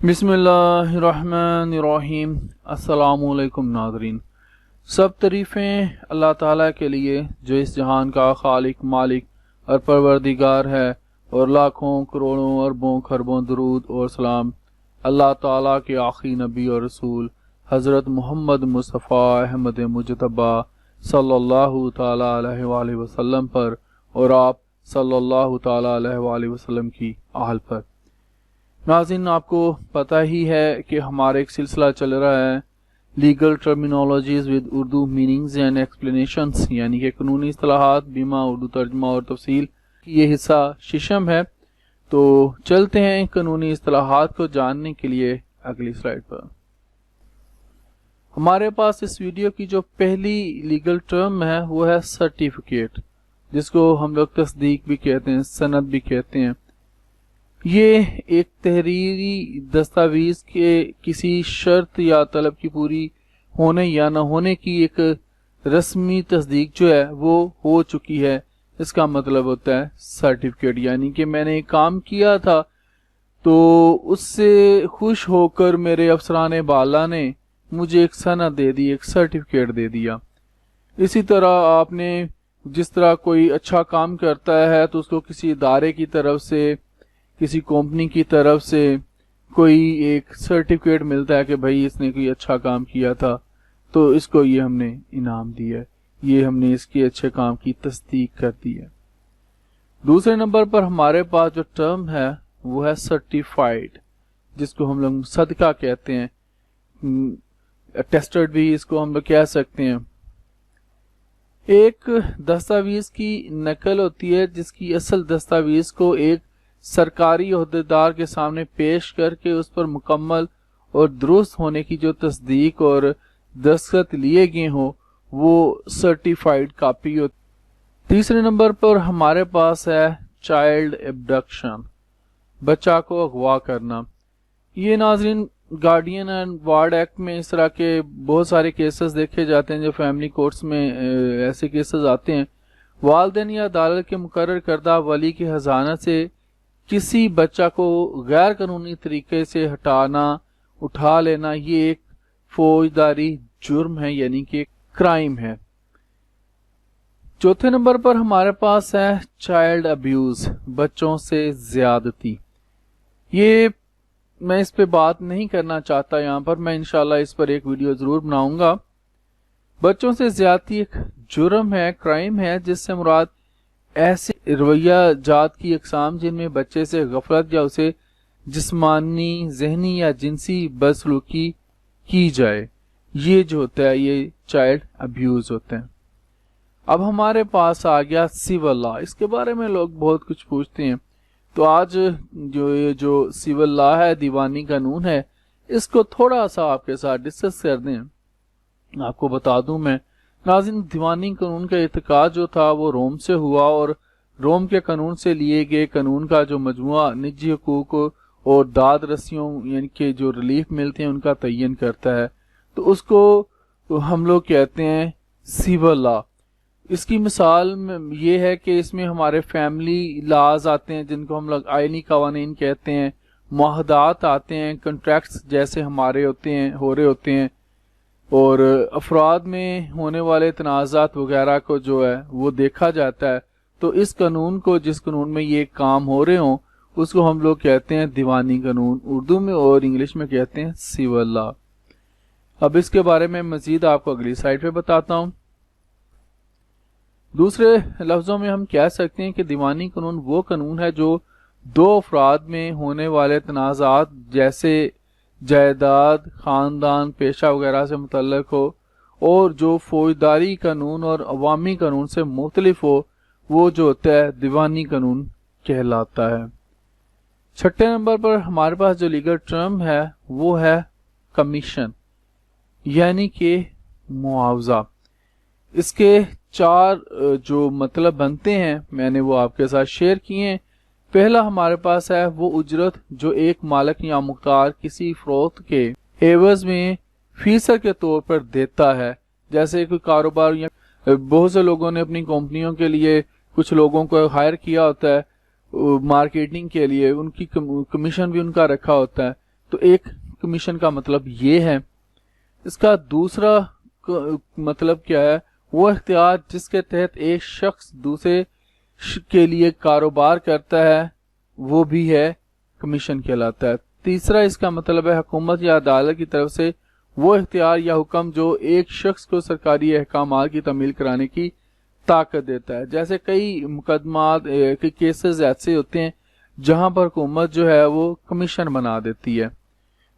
बिस्मिल्लाहिर्रहमानिर्रहीम। अस्सलामु अलैकुम नाज़रीन। सब तारीफ़ें अल्लाह ताला के लिए जो इस जहान का खालिक मालिक और परवरदिगार है, और लाखों करोड़ों अरबों खरबों दरूद और सलाम अल्लाह ताला के आखिरी नबी और रसूल हज़रत मोहम्मद मुस्तफ़ा अहमद मुजतबा सल्लल्लाहु ताला अलैहि वसल्लम पर और आप सल्लल्लाहु ताला अलैहि वसल्लम की आहल पर। नाज़रीन, आपको पता ही है कि हमारा एक सिलसिला चल रहा है legal terminologies with Urdu meanings and explanations, यानी कि कानूनी इस्तिलाहात बीमा उर्दू तर्जमा और तफसील। ये हिस्सा शिशम है। तो चलते हैं कानूनी इस्तिलाहात को जानने के लिए अगली स्लाइड पर। हमारे पास इस वीडियो की जो पहली लीगल टर्म है वो है सर्टिफिकेट, जिसको हम लोग तस्दीक भी कहते हैं, सनद भी कहते हैं। ये एक तहरीरी दस्तावेज के किसी शर्त या तलब की पूरी होने या न होने की एक रस्मी तस्दीक जो है वो हो चुकी है। इसका मतलब होता है सर्टिफिकेट, यानी कि मैंने एक काम किया था तो उससे खुश होकर मेरे अफसरान बाला ने मुझे एक सनद दे दी, एक सर्टिफिकेट दे दिया। इसी तरह आपने जिस तरह कोई अच्छा काम करता है तो उसको किसी इदारे की तरफ से, किसी कंपनी की तरफ से कोई एक सर्टिफिकेट मिलता है कि भाई इसने कोई अच्छा काम किया था तो इसको ये हमने इनाम दिया है, ये हमने इसके अच्छे काम की तस्दीक कर दी है। दूसरे नंबर पर हमारे पास जो टर्म है वो है सर्टिफाइड, जिसको हम लोग सदका कहते हैं, अटेस्टेड भी इसको हम लोग कह सकते हैं। एक दस्तावेज की नकल होती है जिसकी असल दस्तावेज को एक सरकारी ओहदेदार के सामने पेश करके उस पर मुकम्मल और दुरुस्त होने की जो तस्दीक और दस्तखत लिए गए हो वो सर्टिफाइड कॉपी होती। तीसरे नंबर पर हमारे पास है चाइल्ड एब्डक्शन, बच्चा को अगवा करना। ये नाजरीन गार्डियन एंड वार्ड एक्ट में इस तरह के बहुत सारे केसेस देखे जाते हैं। जो फैमिली कोर्ट्स में ऐसे केसेस आते हैं, वालिदैन या अदालत के मुकर्रर करदा वली की हज़ानत से किसी बच्चा को गैर कानूनी तरीके से हटाना, उठा लेना, ये एक फौजदारी जुर्म है, यानी कि क्राइम है। चौथे नंबर पर हमारे पास है चाइल्ड अब्यूज, बच्चों से ज्यादती। ये मैं इस पे बात नहीं करना चाहता यहाँ पर, मैं इंशाल्लाह इस पर एक वीडियो जरूर बनाऊंगा। बच्चों से ज्यादती एक जुर्म है, क्राइम है, जिससे मुराद ऐसे रवैया जात की अकसाम जिनमें बच्चे से गफलत या उसे जिस्मानी, जहनी या जिनसी बदसलूकी की जाए, ये जो होता है ये चाइल्ड अब्यूज होते हैं। अब हमारे पास आ गया सिविल लॉ। इसके बारे में लोग बहुत कुछ पूछते हैं, तो आज जो सिविल लॉ है, दीवानी कानून है, इसको थोड़ा सा आपके साथ डिस्कस कर दें। आपको बता दूं मैं नाज़रीन, दीवानी कानून का इत्तिकाद जो था वो रोम से हुआ, और रोम के कानून से लिए गए कानून का जो मजमुआ निजी हकूक और दाद रस्सियों यानी कि जो रिलीफ मिलते हैं उनका तयन करता है, तो उसको हम लोग कहते हैं सिविल लॉ। इसकी मिसाल ये है कि इसमें हमारे फैमिली लाज आते हैं जिनको हम लोग आइनी कवानीन कहते हैं, मुआहदात आते हैं, कॉन्ट्रैक्ट्स जैसे हमारे हो रहे होते हैं, और अफराद में होने वाले तनाज़ात वगैरह को जो है वो देखा जाता है। तो इस कानून को, जिस कानून में ये काम हो रहे हों, उसको हम लोग कहते हैं दीवानी कानून, उर्दू में और इंग्लिश में कहते हैं सिविल लॉ। अब इसके बारे में मजीद आपको अगली साइड पे बताता हूँ। दूसरे लफ्जों में हम कह सकते हैं कि दीवानी कानून वो कानून है जो दो अफराद में होने वाले तनाज़ात जैसे जायदाद, खानदान, पेशा वगैरह से मुतल्लिक हो, और जो फौजदारी कानून और अवामी कानून से मुख्तलिफ हो, वो जो होता है दीवानी कानून कहलाता है। छठे नंबर पर हमारे पास जो लीगल टर्म है वो है कमीशन, यानी कि मुआवजा। इसके चार जो मतलब बनते हैं मैंने वो आपके साथ शेयर किए हैं। पहला हमारे पास है वो उजरत जो एक मालिक या मुख्तार किसी फरोख्त के एवज में फीसद के तौर पर देता है। जैसे कोई कारोबार या बहुत से लोगों ने अपनी कंपनियों के लिए कुछ लोगों को हायर किया होता है मार्केटिंग के लिए, उनकी कमीशन भी उनका रखा होता है। تو ایک کمیشن کا مطلب یہ ہے. اس کا دوسرا مطلب کیا ہے؟ وہ اختیار جس کے تحت ایک شخص دوسرے کے لیے کاروبار کرتا ہے وہ بھی ہے کمیشن کہلاتا ہے. تیسرا اس کا مطلب ہے حکومت یا عدالت کی طرف سے وہ اختیار یا حکم جو ایک شخص کو سرکاری احکامات کی تعمیل کرانے کی طاقت دیتا ہے. جیسے کئی مقدمات کے کیسز ایسے ہوتے ہیں جہاں پر حکومت جو ہے وہ کمیشن بنا دیتی ہے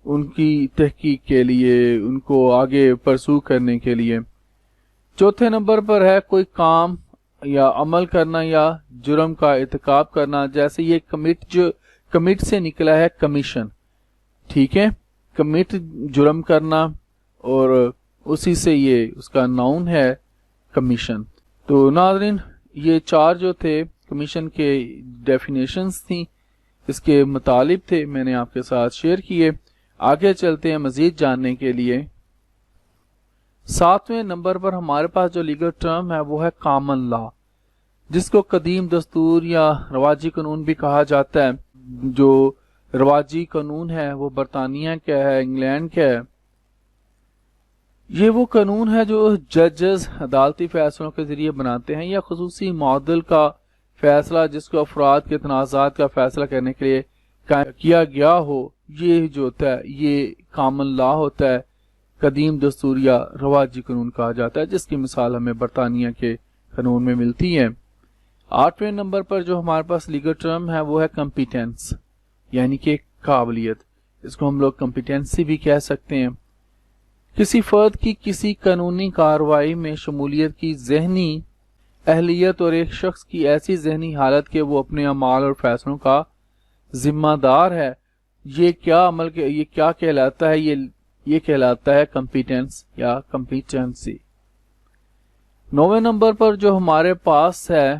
ان کی تحقیق کے لیے، ان کو آگے پرسو کرنے کے لیے. چوتھے نمبر پر ہے کوئی کام یا عمل کرنا یا جرم کا ارتکاب کرنا. جیسے یہ کمٹ سے نکلا ہے کمیشن، ٹھیک ہے، کمٹ جرم کرنا اور اسی سے یہ اس کا ناؤن ہے کمیشن. تو ناظرین یہ چار جو تھے کمیشن کے ڈیفینیشنز تھیں، اس کے مطالب تھے، میں نے آپ کے ساتھ شیئر کیے. آگے چلتے ہیں مزید جاننے کے لیے. 7ویں نمبر پر ہمارے پاس جو لیگل ٹرم ہے وہ ہے کامن لا، جس کو قدیم دستور یا رواجی قانون بھی کہا جاتا ہے. جو رواجی قانون ہے وہ برطانیہ کا ہے، انگلینڈ کا ہے. یہ وہ قانون ہے جو ججز عدالتی فیصلوں کے ذریعے بناتے ہیں، یا خصوصی معدل کا فیصلہ جس کو افراد کے تنازعات کا فیصلہ کرنے کے لیے کیا گیا ہو، یہ جو ہوتا ہے یہ کامن لا ہوتا ہے. قدیم دستور یا رواجی قانون کہا جاتا ہے، جس کی مثال ہمیں برطانیہ کے قانون میں ملتی ہے. 8ویں نمبر پر جو ہمارے پاس لیگل ٹرم ہے وہ ہے کمپیٹنس، یعنی کہ قابلیت. اس کو ہم لوگ کمپیٹنسی بھی کہہ سکتے ہیں. کسی فرد کی کسی قانونی کارروائی میں شمولیت کی ذہنی اہلیت اور ایک شخص کی ایسی ذہنی حالت کہ وہ اپنے اعمال اور فیصلوں کا ذمہ دار ہے. یہ کیا کہلاتا ہے؟ یہ کہلاتا ہے کمپیٹنس یا کمپیٹنسی. 9ویں نمبر پر جو ہمارے پاس ہے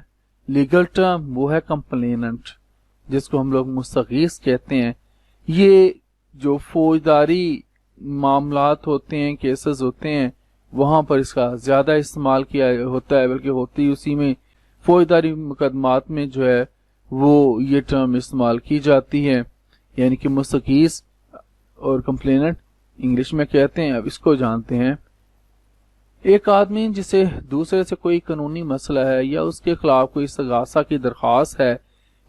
لیگل ٹرم وہ ہے کمپلیننٹ، جس کو ہم لوگ مستغیث کہتے ہیں. یہ جو فوجداری معاملات ہوتے ہیں، کیسز ہوتے ہیں، وہاں پر اس کا زیادہ استعمال کیا ہوتا ہے، بلکہ ہوتی اسی میں فوجداری مقدمات میں جو ہے وہ یہ ٹرم استعمال کی جاتی ہے. یعنی کہ مستغیث اور کمپلیننٹ انگلش میں کہتے ہیں. اب اس کو جانتے ہیں. ایک آدمی جسے دوسرے سے کوئی قانونی مسئلہ ہے یا اس کے خلاف کوئی استغاثہ کی درخواست ہے،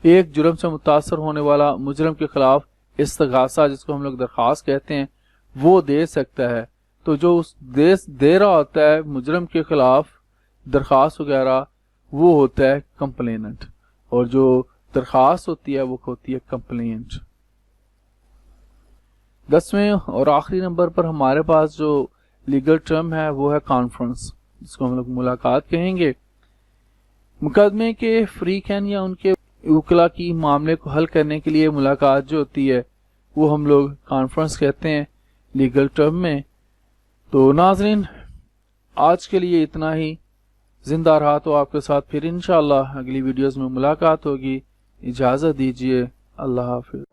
ایک جرم سے متاثر ہونے والا مجرم کے خلاف استغاثہ جس کو ہم لوگ درخواست کہتے ہیں وہ دے سکتا ہے. تو جو دے رہا ہوتا ہے مجرم کے خلاف درخواست وغیرہ وہ ہوتا ہے کمپلیننٹ، اور جو درخواست ہوتی ہے وہ ہوتی ہے کمپلینٹ. 10ویں اور آخری نمبر پر ہمارے پاس جو لیگل ٹرم ہے وہ ہے کانفرنس، جس کو ہم لوگ ملاقات کہیں گے. مقدمے کے فریقین یا ان کے وکلا کی معاملے کو حل کرنے کے لیے ملاقات جو ہوتی ہے وہ ہم لوگ کانفرنس کہتے ہیں لیگل ٹرم میں. تو ناظرین آج کے لیے اتنا ہی. زندہ رہا تو آپ کے ساتھ پھر انشاءاللہ اگلی ویڈیوز میں ملاقات ہوگی. اجازت دیجیے. اللہ حافظ.